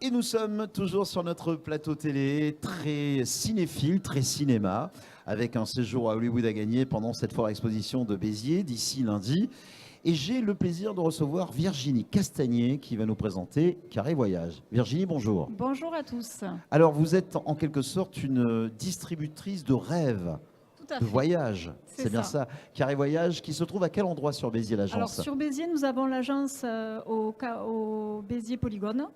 Et nous sommes toujours sur notre plateau télé, très cinéphile, très cinéma, avec un séjour à Hollywood à gagner pendant cette foire exposition de Béziers, d'ici lundi. Et j'ai le plaisir de recevoir Virginie Castagnier qui va nous présenter Carré Voyage. Virginie, bonjour. Bonjour à tous. Alors, vous êtes en quelque sorte une distributrice de rêves, Tout à de fait. voyages. C'est C'est bien ça. ça. Carré Voyage qui se trouve à quel endroit sur Béziers, Alors l'agence? sur Béziers, nous avons l'agence au Béziers Polygone.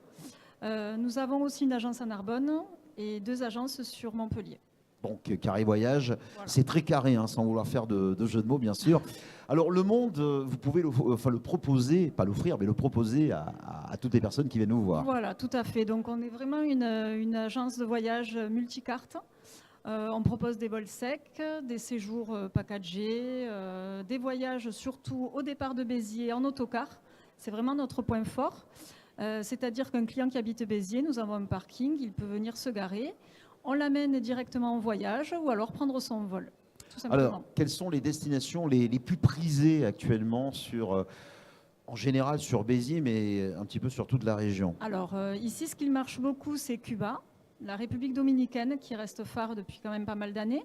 Nous avons aussi une agence à Narbonne et 2 agences sur Montpellier. Donc, Carré Voyage, Voilà. c'est très carré, hein, sans vouloir faire de jeu de mots, bien sûr. Alors, le monde, vous pouvez le proposer, pas l'offrir, mais le proposer à toutes les personnes qui viennent nous voir. Voilà, tout à fait. Donc on est vraiment une agence de voyage multicarte. On propose des vols secs, des séjours packagés, des voyages surtout au départ de Béziers en autocar. C'est vraiment notre point fort. C'est-à-dire qu'un client qui habite Béziers, nous avons un parking, il peut venir se garer. On l'amène directement en voyage ou alors prendre son vol, tout simplement. Alors, quelles sont les destinations les plus prisées actuellement en général sur Béziers, mais un petit peu sur toute la région? Alors ici, ce qui marche beaucoup, c'est Cuba, la République dominicaine, qui reste phare depuis quand même pas mal d'années.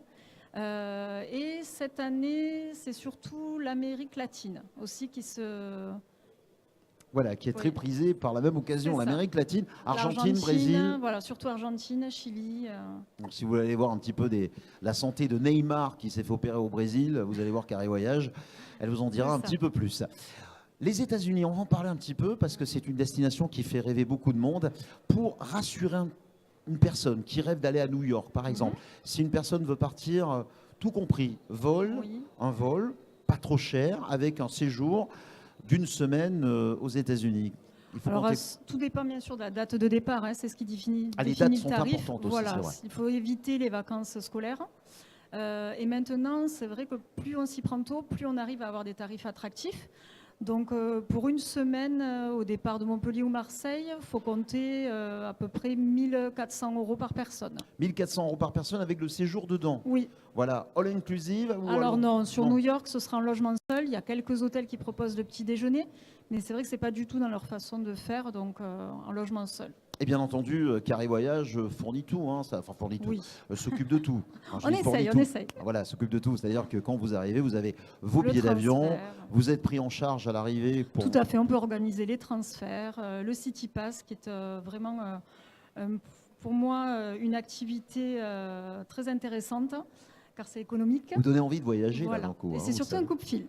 Et cette année, c'est surtout l'Amérique latine aussi qui se... Voilà, qui est très Oui. prisée par la même occasion. C'est ça. L'Amérique latine, Argentine, L'Argentine, Brésil. voilà, surtout Argentine, Chili. Donc, si vous voulez aller voir un petit peu la santé de Neymar qui s'est fait opérer au Brésil, vous allez voir Carré Voyage. Elle vous en dira C'est un ça. petit peu plus. Les États-Unis, on va en parler un petit peu parce que c'est une destination qui fait rêver beaucoup de monde. Pour rassurer une personne qui rêve d'aller à New York, par exemple, si une personne veut partir, tout compris, Oui. un vol, pas trop cher, avec un séjour d'une semaine aux États-Unis. Il faut Alors, compter- tout dépend bien sûr de la date de départ, hein, c'est ce qui définit, Ah, les définit dates le sont tarif. importantes aussi, Voilà, c'est vrai. il faut éviter les vacances scolaires. Et maintenant, c'est vrai que plus on s'y prend tôt, plus on arrive à avoir des tarifs attractifs. Donc, pour une semaine au départ de Montpellier ou Marseille, il faut compter à peu près 1 400 € par personne. 1 400 € par personne avec le séjour dedans. Oui. Voilà, all inclusive ou Alors non, sur non. New York, ce sera en logement seul. Il y a quelques hôtels qui proposent le petit déjeuner, mais c'est vrai que c'est pas du tout dans leur façon de faire, donc en logement seul. Et bien entendu, Carré Voyage fournit tout, hein, enfin fournit tout, Oui. s'occupe de tout. Quand je On dis fournit essaye, on tout, essaye. voilà, s'occupe de tout. C'est-à-dire que quand vous arrivez, vous avez vos Le billets d'avion, transfert. vous êtes pris en charge à l'arrivée pour... Tout à fait, on peut organiser les transferts, le City Pass qui est vraiment pour moi une activité très intéressante car c'est économique. vous donner envie de voyager, là, Voilà. d'un coup, Et hein, c'est vous surtout un savez. coup de fil.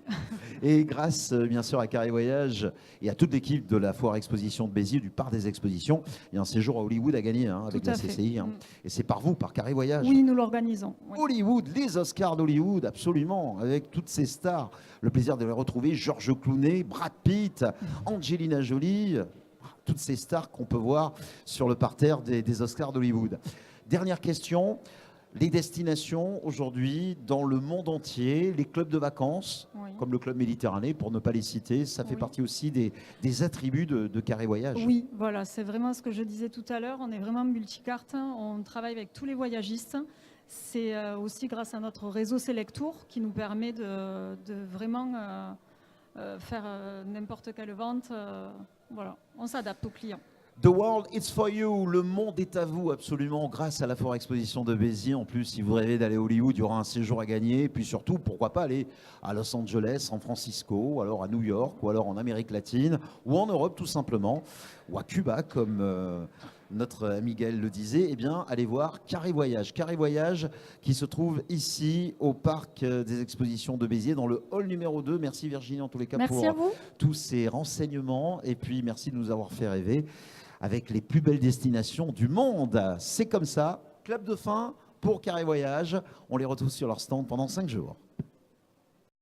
Et grâce, bien sûr, à Carré Voyage et à toute l'équipe de la foire exposition de Béziers, du parc des expositions, il y a un séjour à Hollywood à gagner, hein, avec Tout à la fait. CCI. Hein. Et c'est par vous, par Carré Voyage. Oui, nous l'organisons. Oui. Hollywood, les Oscars d'Hollywood, absolument, avec toutes ces stars. Le plaisir de les retrouver, George Clooney, Brad Pitt, Angelina Jolie, toutes ces stars qu'on peut voir sur le parterre des Oscars d'Hollywood. Dernière question, les destinations aujourd'hui dans le monde entier, les clubs de vacances, Oui. comme le Club Méditerranée, pour ne pas les citer, ça fait Oui. partie aussi des attributs de Carré Voyage. Oui, voilà, c'est vraiment ce que je disais tout à l'heure. On est vraiment multicarte. On travaille avec tous les voyagistes. C'est aussi grâce à notre réseau Selectour qui nous permet de vraiment faire n'importe quelle vente. Voilà, on s'adapte aux clients. The world is for you. Le monde est à vous, absolument, grâce à la Foire Exposition de Béziers. En plus, si vous rêvez d'aller à Hollywood, il y aura un séjour à gagner. Et puis surtout, pourquoi pas aller à Los Angeles, San Francisco, ou alors à New York, ou alors en Amérique latine, ou en Europe tout simplement, ou à Cuba, comme notre ami Gaël le disait. Eh bien, allez voir Carré Voyage. Carré Voyage qui se trouve ici au parc des expositions de Béziers, dans le hall numéro 2. Merci Virginie, en tous les cas, Merci pour à vous. tous ces renseignements. Et puis, merci de nous avoir fait rêver avec les plus belles destinations du monde. C'est comme ça. Club de fin pour Carré Voyage. On les retrouve sur leur stand pendant 5 jours.